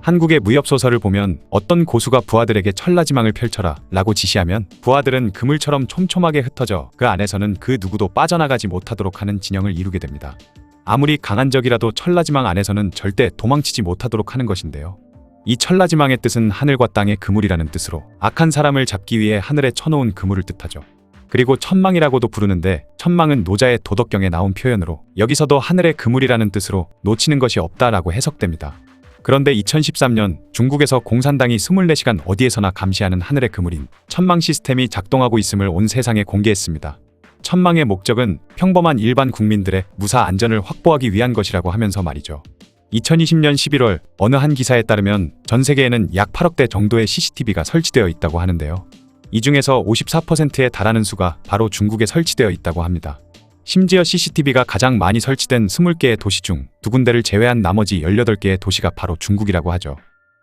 한국의 무협소설을 보면 어떤 고수가 부하들에게 천라지망을 펼쳐라 라고 지시하면 부하들은 그물처럼 촘촘하게 흩어져 그 안에서는 그 누구도 빠져나가지 못하도록 하는 진영을 이루게 됩니다. 아무리 강한 적이라도 천라지망 안에서는 절대 도망치지 못하도록 하는 것인데요. 이 천라지망의 뜻은 하늘과 땅의 그물이라는 뜻으로 악한 사람을 잡기 위해 하늘에 쳐놓은 그물을 뜻하죠. 그리고 천망이라고도 부르는데 천망은 노자의 도덕경에 나온 표현으로 여기서도 하늘의 그물이라는 뜻으로 놓치는 것이 없다라고 해석됩니다. 그런데 2013년 중국에서 공산당이 24시간 어디에서나 감시하는 하늘의 그물인 천망 시스템이 작동하고 있음을 온 세상에 공개했습니다. 천망의 목적은 평범한 일반 국민들의 무사 안전을 확보하기 위한 것이라고 하면서 말이죠. 2020년 11월 어느 한 기사에 따르면 전 세계에는 약 8억 대 정도의 CCTV가 설치되어 있다고 하는데요. 이 중에서 54%에 달하는 수가 바로 중국에 설치되어 있다고 합니다. 심지어 CCTV가 가장 많이 설치된 20개의 도시 중 2군데를 제외한 나머지 18개의 도시가 바로 중국이라고 하죠.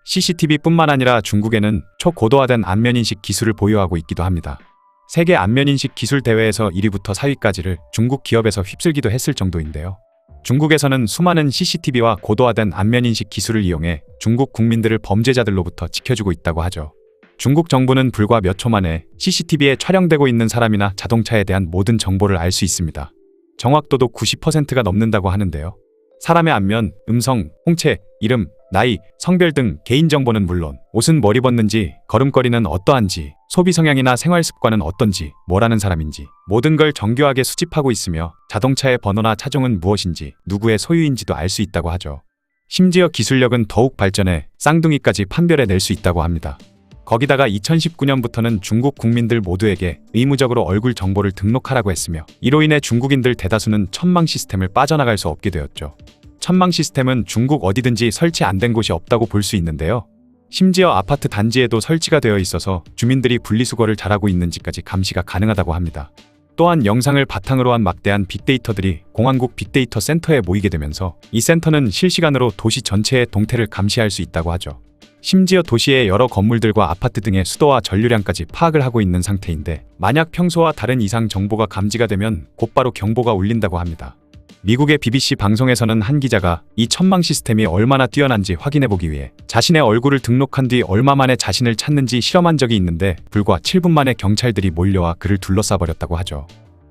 CCTV뿐만 아니라 중국에는 초고도화된 안면인식 기술을 보유하고 있기도 합니다. 세계 안면인식 기술 대회에서 1위부터 4위까지를 중국 기업에서 휩쓸기도 했을 정도인데요. 중국에서는 수많은 CCTV와 고도화된 안면인식 기술을 이용해 중국 국민들을 범죄자들로부터 지켜주고 있다고 하죠. 중국 정부는 불과 몇 초 만에 CCTV에 촬영되고 있는 사람이나 자동차에 대한 모든 정보를 알 수 있습니다. 정확도도 90%가 넘는다고 하는데요. 사람의 안면, 음성, 홍채, 이름, 나이, 성별 등 개인정보는 물론 옷은 뭘 입었는지, 걸음걸이는 어떠한지, 소비 성향이나 생활 습관은 어떤지, 뭐라는 사람인지 모든 걸 정교하게 수집하고 있으며 자동차의 번호나 차종은 무엇인지, 누구의 소유인지도 알 수 있다고 하죠. 심지어 기술력은 더욱 발전해 쌍둥이까지 판별해낼 수 있다고 합니다. 거기다가 2019년부터는 중국 국민들 모두에게 의무적으로 얼굴 정보를 등록하라고 했으며 이로 인해 중국인들 대다수는 천망 시스템을 빠져나갈 수 없게 되었죠. 천망 시스템은 중국 어디든지 설치 안 된 곳이 없다고 볼 수 있는데요. 심지어 아파트 단지에도 설치가 되어 있어서 주민들이 분리수거를 잘하고 있는지까지 감시가 가능하다고 합니다. 또한 영상을 바탕으로 한 막대한 빅데이터들이 공안국 빅데이터 센터에 모이게 되면서 이 센터는 실시간으로 도시 전체의 동태를 감시할 수 있다고 하죠. 심지어 도시의 여러 건물들과 아파트 등의 수도와 전류량까지 파악을 하고 있는 상태인데 만약 평소와 다른 이상 정보가 감지가 되면 곧바로 경보가 울린다고 합니다. 미국의 BBC 방송에서는 한 기자가 이 천망 시스템이 얼마나 뛰어난지 확인해보기 위해 자신의 얼굴을 등록한 뒤 얼마 만에 자신을 찾는지 실험한 적이 있는데 불과 7분 만에 경찰들이 몰려와 그를 둘러싸버렸다고 하죠.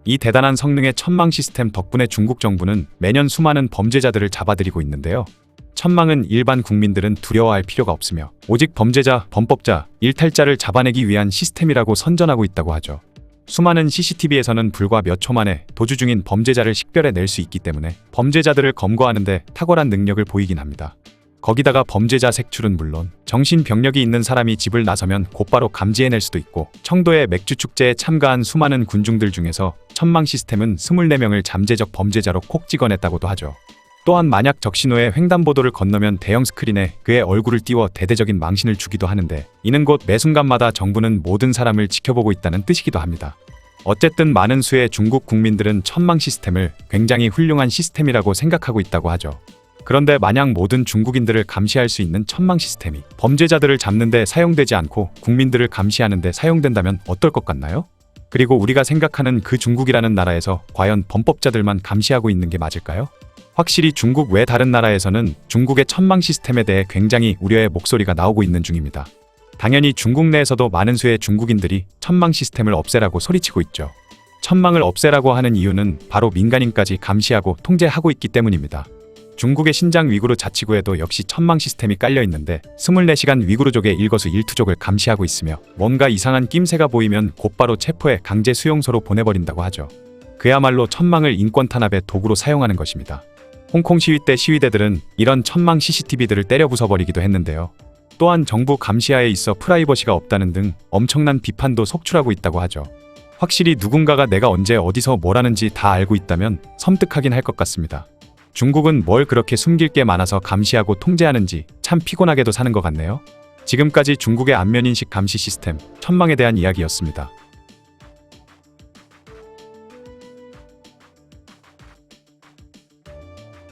이 대단한 성능의 천망 시스템 덕분에 중국 정부는 매년 수많은 범죄자들을 잡아들이고 있는데요. 천망은 일반 국민들은 두려워할 필요가 없으며 오직 범죄자, 범법자, 일탈자를 잡아내기 위한 시스템이라고 선전하고 있다고 하죠. 수많은 CCTV에서는 불과 몇 초 만에 도주 중인 범죄자를 식별해낼 수 있기 때문에 범죄자들을 검거하는 데 탁월한 능력을 보이긴 합니다. 거기다가 범죄자 색출은 물론 정신병력이 있는 사람이 집을 나서면 곧바로 감지해낼 수도 있고 청도의 맥주축제에 참가한 수많은 군중들 중에서 천망 시스템은 24명을 잠재적 범죄자로 콕 찍어냈다고도 하죠. 또한 만약 적신호에 횡단보도를 건너면 대형 스크린에 그의 얼굴을 띄워 대대적인 망신을 주기도 하는데 이는 곧 매 순간마다 정부는 모든 사람을 지켜보고 있다는 뜻이기도 합니다. 어쨌든 많은 수의 중국 국민들은 천망 시스템을 굉장히 훌륭한 시스템이라고 생각하고 있다고 하죠. 그런데 만약 모든 중국인들을 감시할 수 있는 천망 시스템이 범죄자들을 잡는 데 사용되지 않고 국민들을 감시하는 데 사용된다면 어떨 것 같나요? 그리고 우리가 생각하는 그 중국이라는 나라에서 과연 범법자들만 감시하고 있는 게 맞을까요? 확실히 중국 외 다른 나라에서는 중국의 천망 시스템에 대해 굉장히 우려의 목소리가 나오고 있는 중입니다. 당연히 중국 내에서도 많은 수의 중국인들이 천망 시스템을 없애라고 소리치고 있죠. 천망을 없애라고 하는 이유는 바로 민간인까지 감시하고 통제하고 있기 때문입니다. 중국의 신장 위구르 자치구에도 역시 천망 시스템이 깔려 있는데 24시간 위구르족의 일거수 일투족을 감시하고 있으며 뭔가 이상한 낌새가 보이면 곧바로 체포해 강제 수용소로 보내버린다고 하죠. 그야말로 천망을 인권 탄압의 도구로 사용하는 것입니다. 홍콩 시위 때 시위대들은 이런 천망 CCTV들을 때려 부숴버리기도 했는데요. 또한 정부 감시하에 있어 프라이버시가 없다는 등 엄청난 비판도 속출하고 있다고 하죠. 확실히 누군가가 내가 언제 어디서 뭘 하는지 다 알고 있다면 섬뜩하긴 할 것 같습니다. 중국은 뭘 그렇게 숨길 게 많아서 감시하고 통제하는지 참 피곤하게도 사는 것 같네요. 지금까지 중국의 안면인식 감시 시스템 천망에 대한 이야기였습니다.